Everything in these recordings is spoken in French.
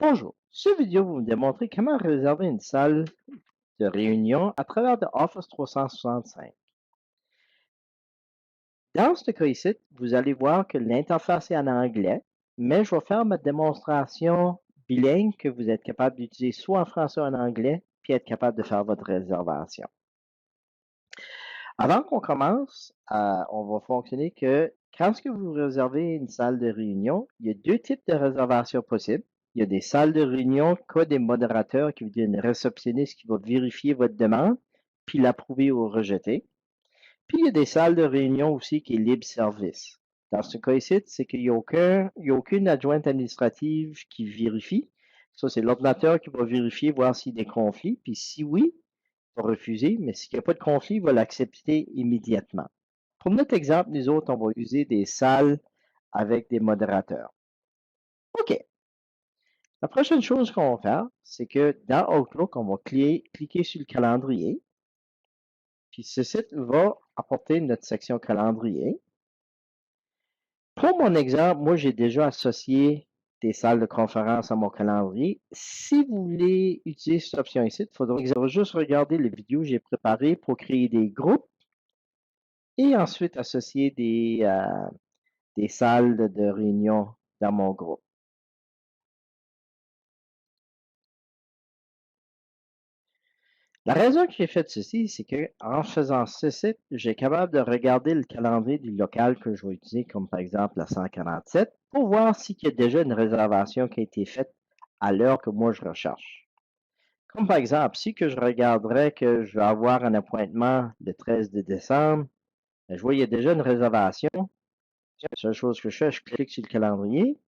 Bonjour, cette vidéo va vous démontrer comment réserver une salle de réunion à travers de Office 365. Dans ce cas ici, vous allez voir que l'interface est en anglais, mais je vais faire ma démonstration bilingue que vous êtes capable d'utiliser soit en français ou en anglais, puis être capable de faire votre réservation. Avant qu'on commence, on va fonctionner que quand vous réservez une salle de réunion, il y a deux types de réservations possibles. Il y a des salles de réunion qui ont des modérateurs, qui veut dire une réceptionniste qui va vérifier votre demande, puis l'approuver ou rejeter. Puis il y a des salles de réunion aussi qui est libre service. Dans ce cas ici, c'est qu'il n'y a aucune adjointe administrative qui vérifie. Ça, c'est l'ordinateur qui va vérifier, voir s'il y a des conflits. Puis si oui, il va refuser, mais s'il n'y a pas de conflit, il va l'accepter immédiatement. Pour notre exemple, nous autres, on va user des salles avec des modérateurs. OK. La prochaine chose qu'on va faire, c'est que dans Outlook, on va cliquer sur le calendrier. Puis ce site va apporter notre section calendrier. Pour mon exemple, moi, j'ai déjà associé des salles de conférence à mon calendrier. Si vous voulez utiliser cette option ici, il faudra juste regarder les vidéos que j'ai préparées pour créer des groupes et ensuite associer des salles de réunion dans mon groupe. La raison que j'ai fait ceci, c'est que en faisant ceci, j'ai capable de regarder le calendrier du local que je vais utiliser, comme par exemple la 147, pour voir s'il y a déjà une réservation qui a été faite à l'heure que moi je recherche. Comme par exemple, si que je regarderais que je vais avoir un appointement le 13 de décembre, ben, je vois il y a déjà une réservation. La seule chose que je fais, je clique sur le calendrier,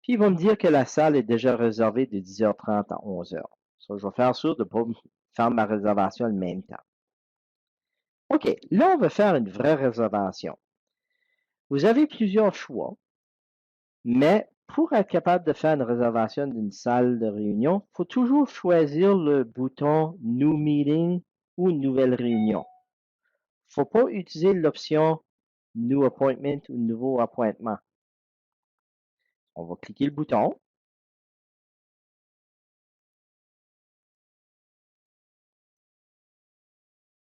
puis il va me dire que la salle est déjà réservée de 10h30 à 11h. Ça, je vais faire sûr de ne pas faire ma réservation en même temps. OK, là, on va faire une vraie réservation. Vous avez plusieurs choix, mais pour être capable de faire une réservation d'une salle de réunion, il faut toujours choisir le bouton New Meeting ou Nouvelle réunion. Il ne faut pas utiliser l'option New Appointment ou Nouveau appointement. On va cliquer le bouton.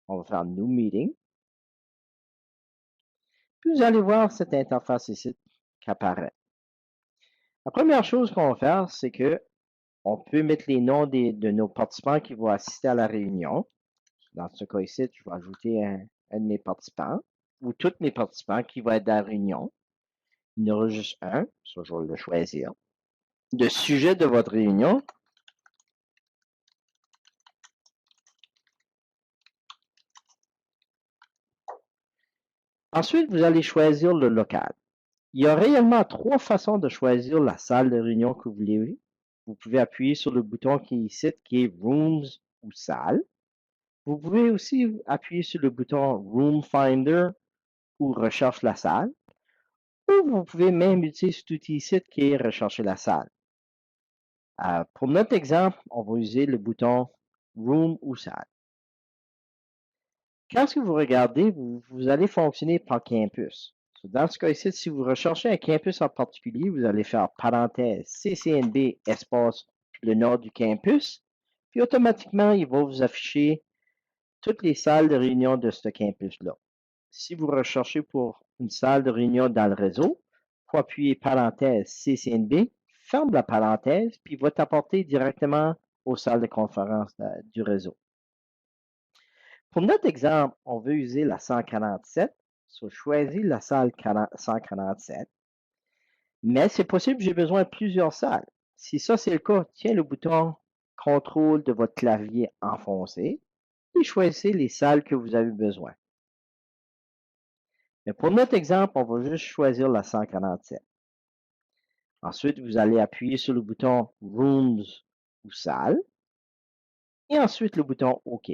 On va faire New Meeting. Puis vous allez voir cette interface ici qui apparaît. La première chose qu'on va faire, c'est que on peut mettre les noms de nos participants qui vont assister à la réunion. Dans ce cas ici, je vais ajouter un de mes participants ou tous mes participants qui vont être dans la réunion. Il y en aura juste un, ça je vais le choisir. Le sujet de votre réunion. Ensuite, vous allez choisir le local. Il y a réellement trois façons de choisir la salle de réunion que vous voulez. Vous pouvez appuyer sur le bouton qui est ici, qui est Rooms ou Salle. Vous pouvez aussi appuyer sur le bouton Room Finder ou Recherche la salle. Ou vous pouvez même utiliser cet outil ici qui est Rechercher la salle. Pour notre exemple, on va utiliser le bouton Room ou Salle. Quand vous regardez, vous allez fonctionner par campus. Dans ce cas ici, si vous recherchez un campus en particulier, vous allez faire parenthèse CCNB espace le nom du campus, puis automatiquement, il va vous afficher toutes les salles de réunion de ce campus-là. Si vous recherchez pour une salle de réunion dans le réseau, il faut appuyer parenthèse CCNB, ferme la parenthèse, puis il va t'apporter directement aux salles de conférence du réseau. Pour notre exemple, on veut user la 147. So, choisis la salle 147. Mais c'est possible que j'ai besoin de plusieurs salles. Si ça, c'est le cas, tiens le bouton contrôle de votre clavier enfoncé et choisissez les salles que vous avez besoin. Mais pour notre exemple, on va juste choisir la 147. Ensuite, vous allez appuyer sur le bouton Rooms ou Salle et ensuite le bouton OK.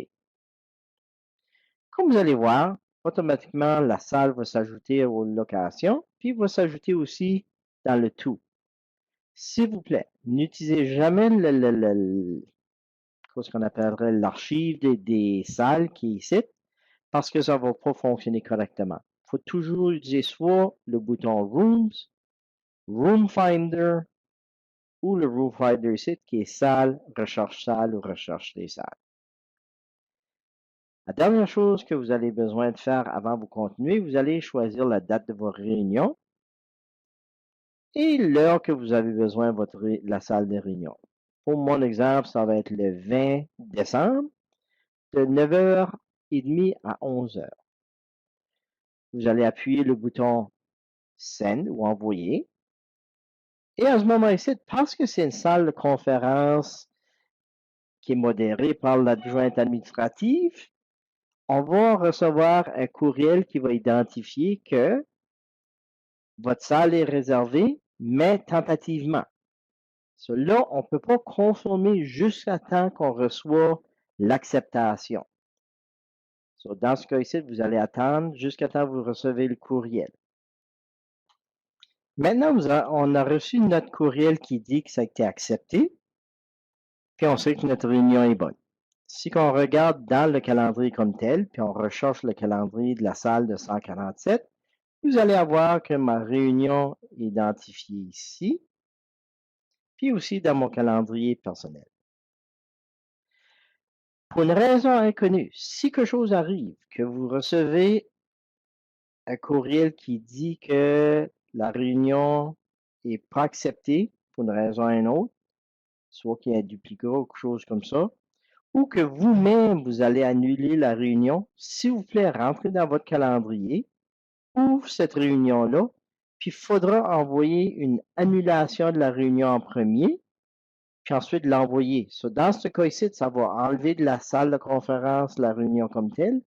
Comme vous allez voir, automatiquement, la salle va s'ajouter aux locations, puis va s'ajouter aussi dans le tout. S'il vous plaît, n'utilisez jamais ce qu'on appellerait l'archive des salles qui est ici, parce que ça ne va pas fonctionner correctement. Il faut toujours utiliser soit le bouton Rooms, Room Finder ou le Rule Finder ici qui est salle ou recherche des salles. La dernière chose que vous avez besoin de faire avant de continuer, vous allez choisir la date de votre réunion et l'heure que vous avez besoin de la salle de réunion. Pour mon exemple, ça va être le 20 décembre de 9h30 à 11h. Vous allez appuyer le bouton Send ou Envoyer. Et à ce moment ici, parce que c'est une salle de conférence qui est modérée par l'adjointe administrative, on va recevoir un courriel qui va identifier que votre salle est réservée, mais tentativement. Là, on ne peut pas confirmer jusqu'à temps qu'on reçoit l'acceptation. Dans ce cas ici, vous allez attendre jusqu'à temps que vous recevez le courriel. Maintenant, on a reçu notre courriel qui dit que ça a été accepté, puis on sait que notre réunion est bonne. Si on regarde dans le calendrier comme tel, puis on recherche le calendrier de la salle de 147, vous allez avoir que ma réunion est identifiée ici, puis aussi dans mon calendrier personnel. Pour une raison inconnue, si quelque chose arrive, que vous recevez un courriel qui dit que la réunion n'est pas acceptée pour une raison ou une autre, soit qu'il y a un duplicat ou quelque chose comme ça, ou que vous-même, vous allez annuler la réunion, s'il vous plaît, rentrez dans votre calendrier, ouvre cette réunion-là, puis il faudra envoyer une annulation de la réunion en premier, puis ensuite l'envoyer. Dans ce cas ici, ça va enlever de la salle de conférence la réunion comme telle,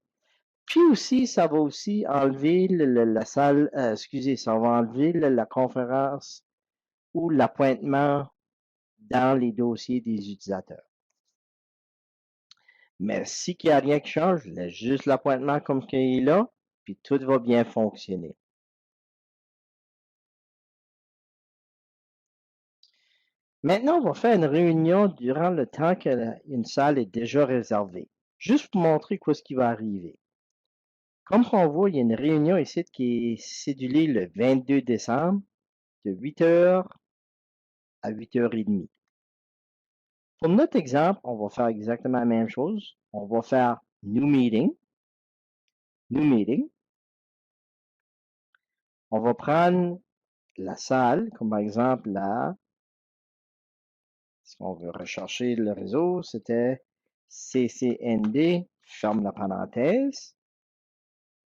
puis aussi, ça va aussi enlever la salle, ça va enlever la conférence ou l'appointement dans les dossiers des utilisateurs. Mais si il n'y a rien qui change, laisse juste l'appointement comme qu'il est là, puis tout va bien fonctionner. Maintenant, on va faire une réunion durant le temps qu'une salle est déjà réservée, juste pour montrer quoi ce qui va arriver. Comme on voit, il y a une réunion ici qui est cédulée le 22 décembre de 8h à 8h30. Pour notre exemple, on va faire exactement la même chose. On va faire New Meeting. New Meeting. On va prendre la salle, comme par exemple là, si on veut rechercher le réseau, c'était CCND, ferme la parenthèse,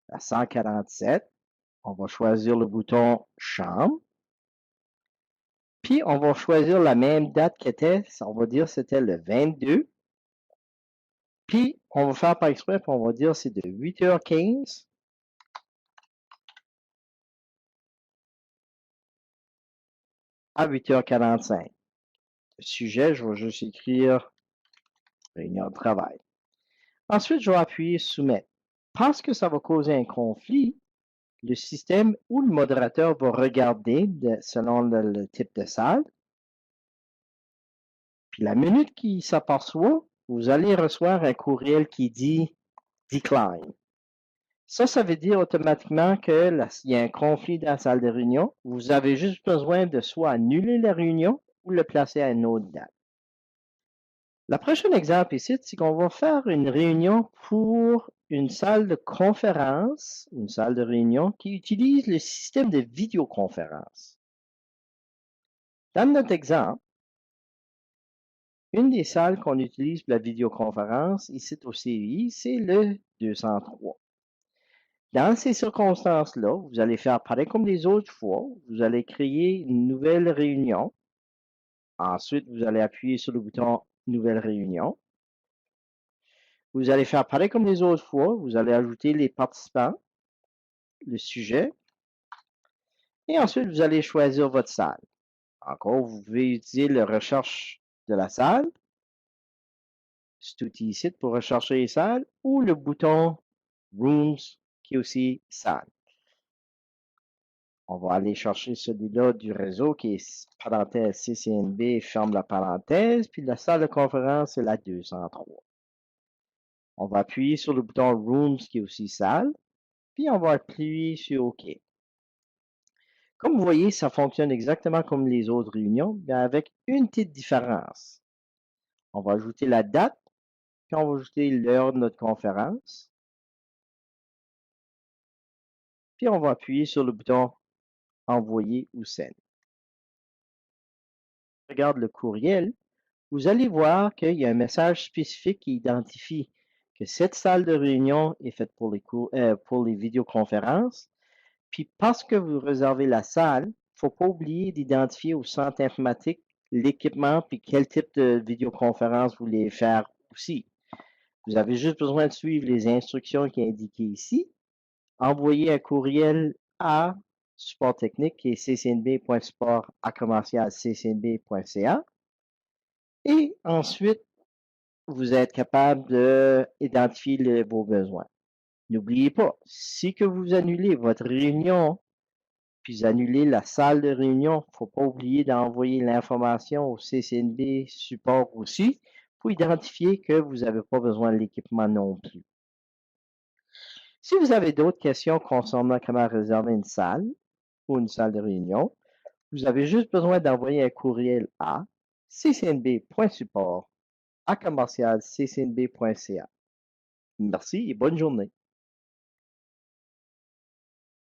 à 147. On va choisir le bouton Chambre. Puis, on va choisir la même date qu'était, on va dire c'était le 22. Puis, on va faire par exprès, puis on va dire c'est de 8h15 à 8h45. Le sujet, je vais juste écrire réunion de travail. Ensuite, je vais appuyer Soumettre. Parce que ça va causer un conflit, le système ou le modérateur va regarder selon le type de salle. Puis la minute qu'il s'aperçoit, vous allez recevoir un courriel qui dit Decline. Ça veut dire automatiquement qu'il y a un conflit dans la salle de réunion. Vous avez juste besoin de soit annuler la réunion ou le placer à une autre date. Le prochain exemple ici, c'est qu'on va faire une réunion pour une salle de conférence, une salle de réunion qui utilise le système de vidéoconférence. Dans notre exemple, une des salles qu'on utilise pour la vidéoconférence ici au CEI, c'est le 203. Dans ces circonstances-là, vous allez faire pareil comme les autres fois. Vous allez créer une nouvelle réunion. Ensuite, vous allez appuyer sur le bouton Nouvelle réunion. Vous allez faire pareil comme les autres fois. Vous allez ajouter les participants, le sujet. Et ensuite, vous allez choisir votre salle. Encore, vous pouvez utiliser la recherche de la salle. Cet outil ici pour rechercher les salles. Ou le bouton Rooms qui est aussi salle. On va aller chercher celui-là du réseau qui est parenthèse CCNB, ferme la parenthèse, puis la salle de conférence, c'est la 203. On va appuyer sur le bouton Rooms qui est aussi salle, puis on va appuyer sur OK. Comme vous voyez, ça fonctionne exactement comme les autres réunions, mais avec une petite différence. On va ajouter la date, puis on va ajouter l'heure de notre conférence, puis on va appuyer sur le bouton Envoyer ou Send. Regarde le courriel, vous allez voir qu'il y a un message spécifique qui identifie que cette salle de réunion est faite pour les vidéoconférences. Puis parce que vous réservez la salle, il ne faut pas oublier d'identifier au centre informatique l'équipement puis quel type de vidéoconférence vous voulez faire aussi. Vous avez juste besoin de suivre les instructions qui sont indiquées ici. Envoyer un courriel à support technique qui est ccnb.support@ccnb.ca et ensuite vous êtes capable d'identifier vos besoins. N'oubliez pas, si que vous annulez votre réunion puis annulez la salle de réunion, il ne faut pas oublier d'envoyer l'information au CCNB support aussi pour identifier que vous n'avez pas besoin de l'équipement non plus. Si vous avez d'autres questions concernant comment réserver une salle ou une salle de réunion, vous avez juste besoin d'envoyer un courriel à ccnb.support@ccnb.ca. Merci et bonne journée.